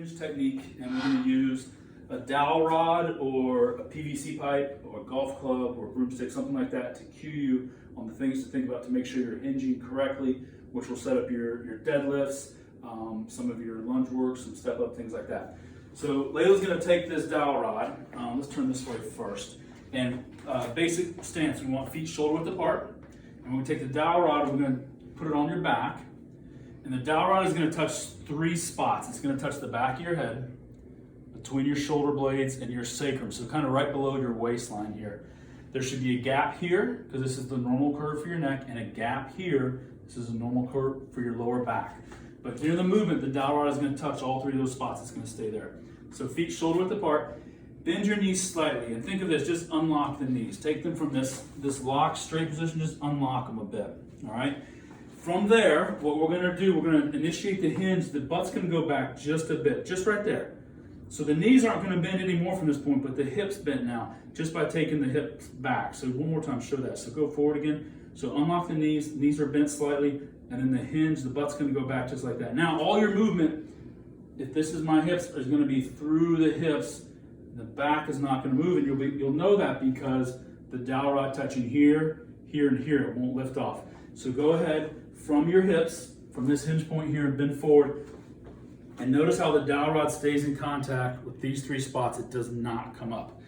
hinge technique, and we're going to use a dowel rod or a PVC pipe or a golf club or a broomstick, something like that, to cue you on the things to think about to make sure you're hinging correctly, which will set up your deadlifts, some of your lunge work, some step up, things like that. So Layla's going to take this dowel rod. Let's turn this way first. And basic stance, we want feet shoulder width apart. And we're going to take the dowel rod, we're going to put it on your back. And the dowel rod is going to touch 3 spots. It's going to touch the back of your head, between your shoulder blades and your sacrum, so kind of right below your waistline here. There should be a gap here, because this is the normal curve for your neck, and a gap here. This is a normal curve for your lower back. But during the movement, the dowel rod is going to touch all 3 of those spots. It's going to stay there. So feet shoulder width apart. Bend your knees slightly, and think of this, just unlock the knees. Take them from this locked straight position, just unlock them a bit, all right? From there, what we're going to do, we're going to initiate the hinge. The butt's going to go back just a bit, just right there. So the knees aren't going to bend anymore from this point, but the hips bent now, just by taking the hips back. So one more time, show that. So go forward again. So unlock the knees are bent slightly, and then the hinge, the butt's going to go back just like that. Now all your movement, if this is my hips, is going to be through the hips. The back is not going to move, and you'll know that because the dowel rod touching here, here, and here, it won't lift off. So go ahead from your hips, from this hinge point here, and bend forward. And notice how the dowel rod stays in contact with these 3 spots. It does not come up.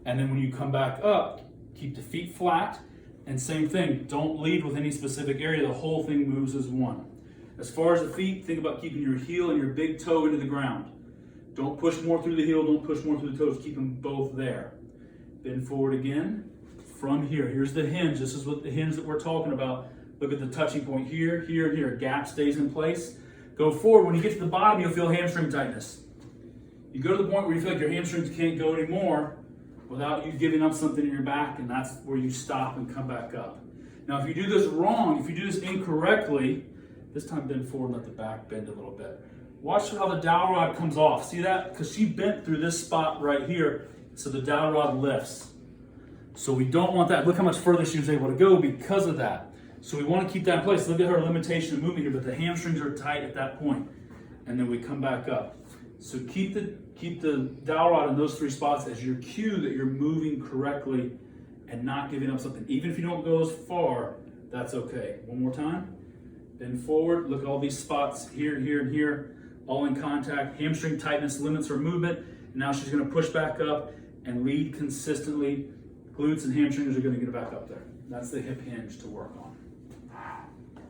And then when you come back up, keep the feet flat. And same thing, don't lead with any specific area. The whole thing moves as one. As far as the feet, think about keeping your heel and your big toe into the ground. Don't push more through the heel, don't push more through the toes. Keep them both there. Bend forward again. From here, here's the hinge. This is what the hinge that we're talking about. Look at the touching point here, here, and here. Gap stays in place. Go forward. When you get to the bottom, you'll feel hamstring tightness. You go to the point where you feel like your hamstrings can't go anymore without you giving up something in your back, and that's where you stop and come back up. Now, if you do this wrong, if you do this incorrectly, this time bend forward and let the back bend a little bit. Watch how the dowel rod comes off. See that? Because she bent through this spot right here, so the dowel rod lifts. So we don't want that. Look how much further she was able to go because of that. So we want to keep that in place. Look at her limitation of movement here, but the hamstrings are tight at that point. And then we come back up. So keep the dowel rod in those 3 spots as your cue that you're moving correctly and not giving up something. Even if you don't go as far, that's okay. One more time. Bend forward. Look at all these spots here, here, and here, all in contact. Hamstring tightness limits her movement. And now she's going to push back up and lead consistently. Glutes and hamstrings are going to get back up there. That's the hip hinge to work on.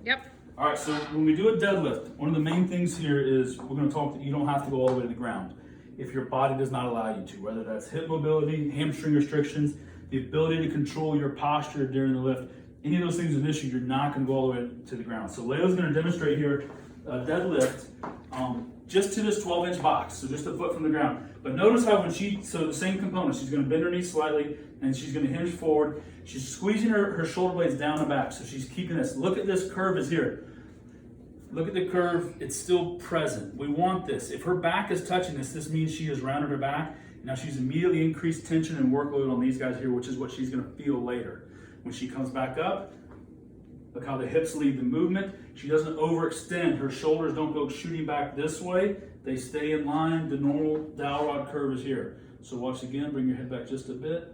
Yep. All right, so when we do a deadlift, one of the main things here is we're going to talk that you don't have to go all the way to the ground if your body does not allow you to, whether that's hip mobility, hamstring restrictions, the ability to control your posture during the lift. Any of those things is an issue, you're not going to go all the way to the ground. So Layla's going to demonstrate here a deadlift just to this 12-inch box, so just a foot from the ground. But notice how so the same components, she's going to bend her knees slightly, and she's going to hinge forward. She's squeezing her shoulder blades down and back, so she's keeping this. Look at this curve is here. Look at the curve, it's still present. We want this. If her back is touching this means she has rounded her back. Now she's immediately increased tension and workload on these guys here, which is what she's going to feel later. When she comes back up, look how the hips lead the movement. She doesn't overextend. Her shoulders don't go shooting back this way. They stay in line. The normal dowel rod curve is here. So watch again, bring your head back just a bit.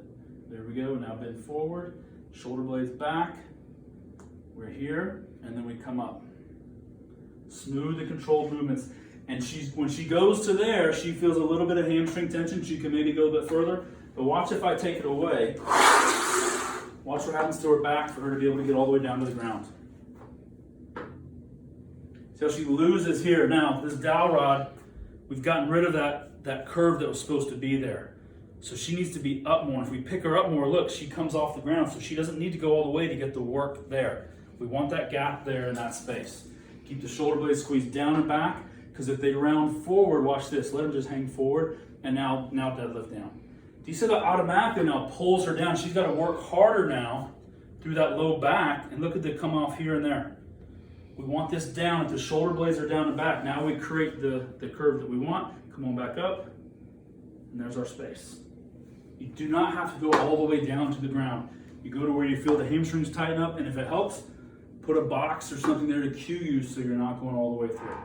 There we go, now bend forward. Shoulder blades back. We're here, and then we come up. Smooth and controlled movements. And when she goes to there, she feels a little bit of hamstring tension. She can maybe go a bit further. But watch if I take it away. Watch what happens to her back for her to be able to get all the way down to the ground. See how she loses here. Now, this dowel rod, we've gotten rid of that curve that was supposed to be there. So she needs to be up more. If we pick her up more, look, she comes off the ground, so she doesn't need to go all the way to get the work there. We want that gap there in that space. Keep the shoulder blades squeezed down and back, because if they round forward, watch this, let them just hang forward, and now deadlift down. Do you see that automatically now pulls her down? She's got to work harder now through that low back, and look at the come off here and there. We want this down. If the shoulder blades are down and back, now we create the curve that we want. Come on back up, and there's our space. You do not have to go all the way down to the ground. You go to where you feel the hamstrings tighten up, and if it helps, put a box or something there to cue you so you're not going all the way through.